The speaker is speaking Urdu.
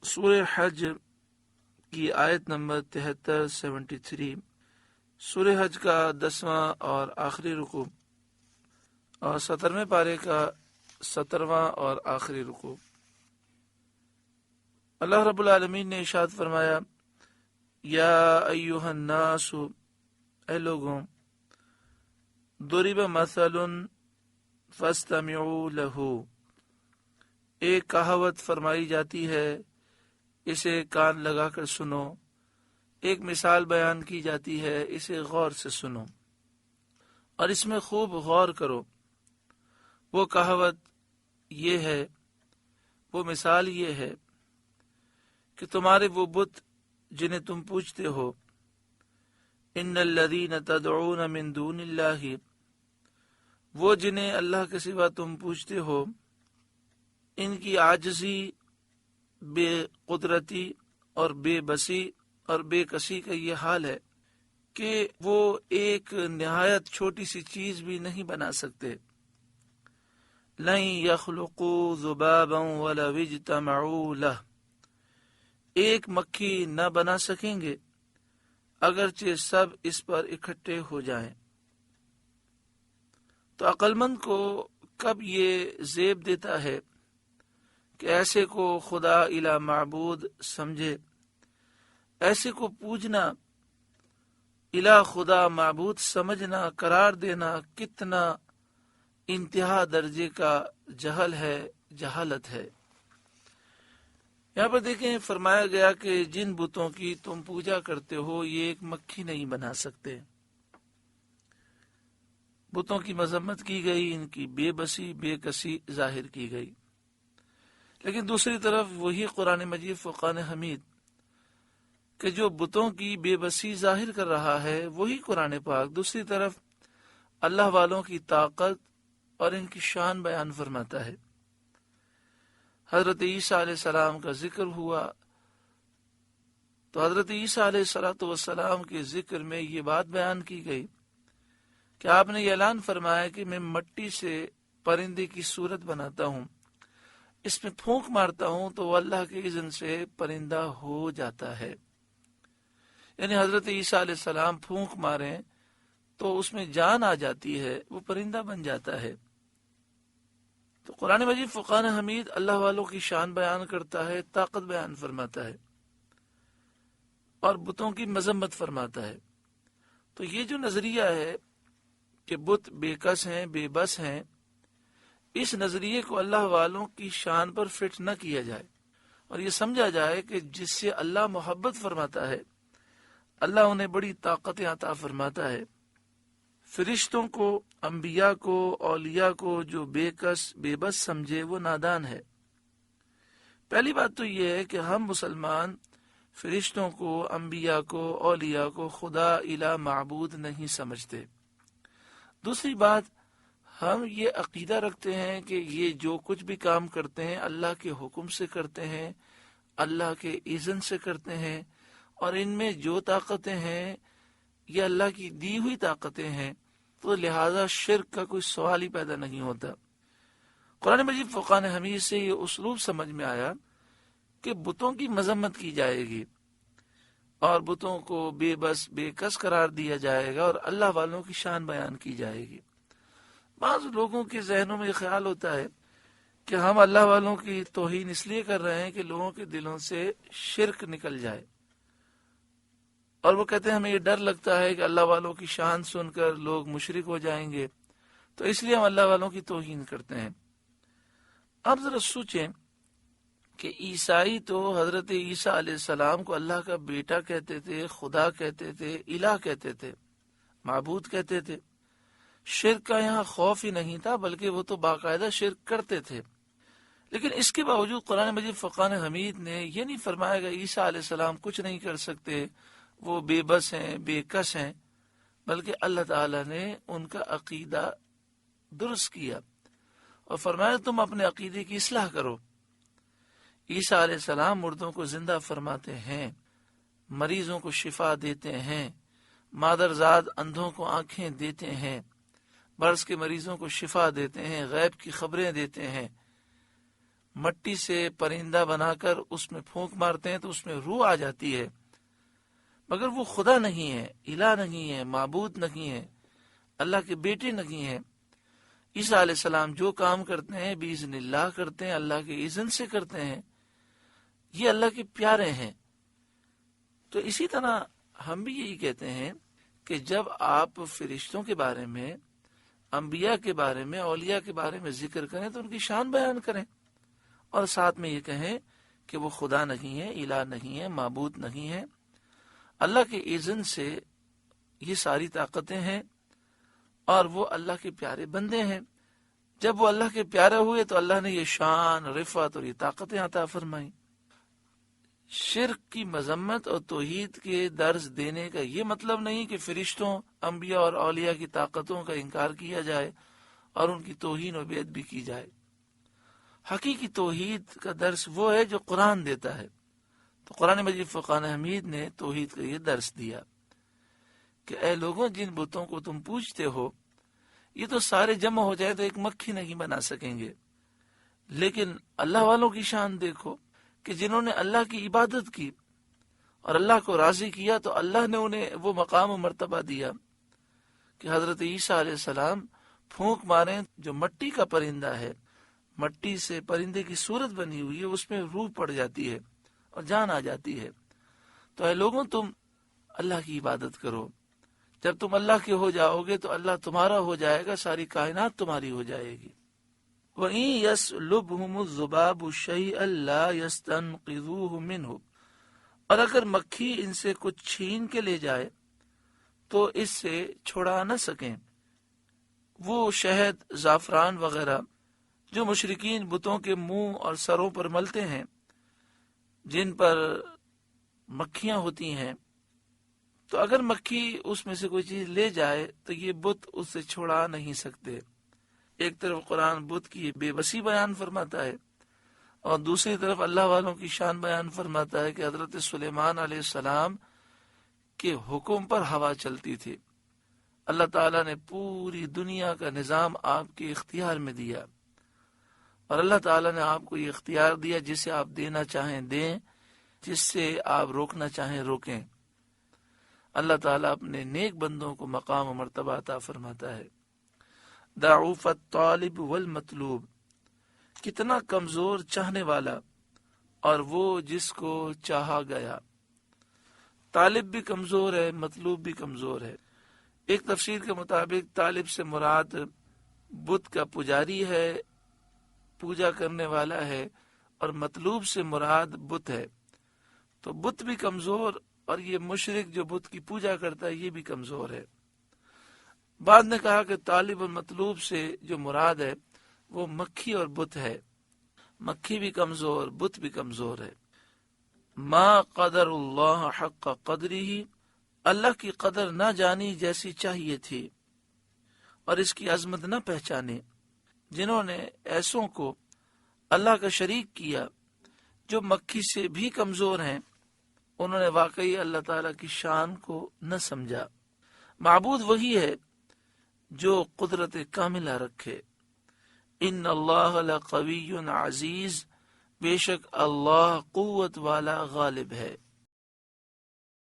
سورہ حج کی آیت نمبر 73 سورہ حج کا 10واں اور آخری رکوع اور 17ویں پارے کا 17واں اور آخری رکوع۔ اللہ رب العالمین نے ارشاد فرمایا، یا ایھا الناس، اے لوگوں، ضرب مثل فاستمعوا لہ، ایک کہاوت فرمائی جاتی ہے، اسے کان لگا کر سنو، ایک مثال بیان کی جاتی ہے، اسے غور سے سنو اور اس میں خوب غور کرو۔ وہ کہاوت یہ ہے، وہ مثال یہ ہے کہ تمہارے وہ بت جنہیں تم پوجتے ہو، ان الذین تدعون من دون اللہ، وہ جنہیں اللہ کے سوا تم پوجتے ہو، ان کی عاجزی، بے قدرتی اور بے بسی اور بے کسی کا یہ حال ہے کہ وہ ایک نہایت چھوٹی سی چیز بھی نہیں بنا سکتے۔ لن یخلقوا ذبابا ولو اجتمعوا لہ، ایک مکھی نہ بنا سکیں گے اگرچہ سب اس پر اکٹھے ہو جائیں۔ تو عقل مند کو کب یہ زیب دیتا ہے کہ ایسے کو خدا الہ معبود سمجھے، ایسے کو پوجنا، الہ خدا معبود سمجھنا، قرار دینا کتنا انتہا درجے کا جہل ہے، جہالت ہے۔ یہاں پر دیکھیں، فرمایا گیا کہ جن بتوں کی تم پوجا کرتے ہو یہ ایک مکھی نہیں بنا سکتے۔ بتوں کی مذمت کی گئی، ان کی بے بسی، بے کسی ظاہر کی گئی، لیکن دوسری طرف وہی قرآن مجید فرقان حمید کہ جو بتوں کی بے بسی ظاہر کر رہا ہے، وہی قرآن پاک دوسری طرف اللہ والوں کی طاقت اور ان کی شان بیان فرماتا ہے۔ حضرت عیسیٰ علیہ السلام کا ذکر ہوا تو حضرت عیسیٰ علیہ السلام کے ذکر میں یہ بات بیان کی گئی کہ آپ نے یہ اعلان فرمایا کہ میں مٹی سے پرندے کی صورت بناتا ہوں، اس میں پھونک مارتا ہوں تو وہ اللہ کے اذن سے پرندہ ہو جاتا ہے۔ یعنی حضرت عیسیٰ علیہ السلام پھونک ماریں تو اس میں جان آ جاتی ہے، وہ پرندہ بن جاتا ہے۔ تو قرآن مجید فرقان حمید اللہ والوں کی شان بیان کرتا ہے، طاقت بیان فرماتا ہے اور بتوں کی مذمت فرماتا ہے۔ تو یہ جو نظریہ ہے کہ بت بے کس ہیں، بے بس ہیں، اس نظریے کو اللہ والوں کی شان پر فٹ نہ کیا جائے اور یہ سمجھا جائے کہ جس سے اللہ محبت فرماتا ہے، اللہ انہیں بڑی طاقتیں عطا فرماتا ہے۔ فرشتوں کو، انبیاء کو، اولیاء کو جو بے کس بے بس سمجھے وہ نادان ہے۔ پہلی بات تو یہ ہے کہ ہم مسلمان فرشتوں کو، انبیاء کو، اولیاء کو خدا الہ معبود نہیں سمجھتے۔ دوسری بات، ہم یہ عقیدہ رکھتے ہیں کہ یہ جو کچھ بھی کام کرتے ہیں اللہ کے حکم سے کرتے ہیں، اللہ کے اذن سے کرتے ہیں، اور ان میں جو طاقتیں ہیں یہ اللہ کی دی ہوئی طاقتیں ہیں، تو لہذا شرک کا کوئی سوال ہی پیدا نہیں ہوتا۔ قرآن مجید فرقان حمید سے یہ اسلوب سمجھ میں آیا کہ بتوں کی مذمت کی جائے گی اور بتوں کو بے بس بے کس قرار دیا جائے گا اور اللہ والوں کی شان بیان کی جائے گی۔ بعض لوگوں کے ذہنوں میں یہ خیال ہوتا ہے کہ ہم اللہ والوں کی توہین اس لیے کر رہے ہیں کہ لوگوں کے دلوں سے شرک نکل جائے، اور وہ کہتے ہیں ہمیں یہ ڈر لگتا ہے کہ اللہ والوں کی شان سن کر لوگ مشرک ہو جائیں گے، تو اس لیے ہم اللہ والوں کی توہین کرتے ہیں۔ اب ذرا سوچیں کہ عیسائی تو حضرت عیسیٰ علیہ السلام کو اللہ کا بیٹا کہتے تھے، خدا کہتے تھے، الہ کہتے تھے، معبود کہتے تھے۔ شرک کا یہاں خوف ہی نہیں تھا، بلکہ وہ تو باقاعدہ شرک کرتے تھے۔ لیکن اس کے باوجود قرآن مجید فرقان حمید نے یہ نہیں فرمایا کہ عیسیٰ علیہ السلام کچھ نہیں کر سکتے، وہ بے بس ہیں، بے کس ہیں، بلکہ اللہ تعالیٰ نے ان کا عقیدہ درست کیا اور فرمایا تم اپنے عقیدے کی اصلاح کرو۔ عیسیٰ علیہ السلام مردوں کو زندہ فرماتے ہیں، مریضوں کو شفا دیتے ہیں، مادرزاد اندھوں کو آنکھیں دیتے ہیں، برس کے مریضوں کو شفا دیتے ہیں، غیب کی خبریں دیتے ہیں، مٹی سے پرندہ بنا کر اس میں پھونک مارتے ہیں تو اس میں روح آ جاتی ہے، مگر وہ خدا نہیں ہے، الہ نہیں ہے، معبود نہیں ہے، اللہ کے بیٹے نہیں ہیں۔ عیسیٰ علیہ السلام جو کام کرتے ہیں باذن اللہ کرتے ہیں، اللہ کے اذن سے کرتے ہیں، یہ اللہ کے پیارے ہیں۔ تو اسی طرح ہم بھی یہی کہتے ہیں کہ جب آپ فرشتوں کے بارے میں، انبیاء کے بارے میں، اولیاء کے بارے میں ذکر کریں تو ان کی شان بیان کریں، اور ساتھ میں یہ کہیں کہ وہ خدا نہیں ہے، الہ نہیں ہے، معبود نہیں ہے، اللہ کے اذن سے یہ ساری طاقتیں ہیں اور وہ اللہ کے پیارے بندے ہیں۔ جب وہ اللہ کے پیارے ہوئے تو اللہ نے یہ شان، رفعت اور یہ طاقتیں عطا فرمائیں۔ شرک کی مذمت اور توحید کے درس دینے کا یہ مطلب نہیں کہ فرشتوں، انبیاء اور اولیاء کی طاقتوں کا انکار کیا جائے اور ان کی توہین و بے ادبی کی جائے۔ حقیقی توحید کا درس وہ ہے جو قرآن دیتا ہے۔ تو قرآن مجید فرقان حمید نے توحید کا یہ درس دیا کہ اے لوگوں، جن بتوں کو تم پوجتے ہو یہ تو سارے جمع ہو جائے تو ایک مکھی نہیں بنا سکیں گے، لیکن اللہ والوں کی شان دیکھو کہ جنہوں نے اللہ کی عبادت کی اور اللہ کو راضی کیا تو اللہ نے انہیں وہ مقام و مرتبہ دیا کہ حضرت عیسیٰ علیہ السلام پھونک ماریں، جو مٹی کا پرندہ ہے، مٹی سے پرندے کی صورت بنی ہوئی ہے، اس میں روح پڑ جاتی ہے اور جان آ جاتی ہے۔ تو اے لوگوں، تم اللہ کی عبادت کرو، جب تم اللہ کے ہو جاؤ گے تو اللہ تمہارا ہو جائے گا، ساری کائنات تمہاری ہو جائے گی۔ وَإِن يَسْلُبْهُمُ الذُّبَابُ شَيْئًا لَا يَسْتَنقِذُوهُ مِنْهُ، اور اگر مکھی ان سے کچھ چھین کے لے جائے تو اس سے چھڑا نہ سکیں۔ وہ شہد، زعفران وغیرہ جو مشرکین بتوں کے منہ اور سروں پر ملتے ہیں، جن پر مکھیاں ہوتی ہیں، تو اگر مکھی اس میں سے کوئی چیز لے جائے تو یہ بت اس سے چھڑا نہیں سکتے۔ ایک طرف قرآن بت کی بے بسی بیان فرماتا ہے اور دوسری طرف اللہ والوں کی شان بیان فرماتا ہے کہ حضرت سلیمان علیہ السلام کے حکم پر ہوا چلتی تھی۔ اللہ تعالیٰ نے پوری دنیا کا نظام آپ کے اختیار میں دیا، اور اللہ تعالیٰ نے آپ کو یہ اختیار دیا، جسے آپ دینا چاہیں دیں، جس سے آپ روکنا چاہیں روکیں۔ اللہ تعالیٰ اپنے نیک بندوں کو مقام و مرتبہ عطا فرماتا ہے۔ ضعف الطالب والمطلوب، کتنا کمزور چاہنے والا اور وہ جس کو چاہا گیا۔ طالب بھی کمزور ہے، مطلوب بھی کمزور ہے۔ ایک تفسیر کے مطابق طالب سے مراد بت کا پجاری ہے، پوجا کرنے والا ہے، اور مطلوب سے مراد بت ہے۔ تو بت بھی کمزور، اور یہ مشرک جو بت کی پوجا کرتا ہے یہ بھی کمزور ہے۔ بعد نے کہا کہ طالب اور مطلوب سے جو مراد ہے وہ مکھی اور بت ہے۔ مکھی بھی کمزور، بت بھی کمزور ہے۔ ما قدر اللہ حق قدرہ، اللہ کی قدر نہ جانی جیسی چاہیے تھی اور اس کی عظمت نہ پہچانے۔ جنہوں نے ایسوں کو اللہ کا شریک کیا جو مکھی سے بھی کمزور ہیں، انہوں نے واقعی اللہ تعالیٰ کی شان کو نہ سمجھا۔ معبود وہی ہے جو قدرت کاملہ رکھے۔ ان اللہ لقوی عزیز، بے شک اللہ قوت والا غالب ہے۔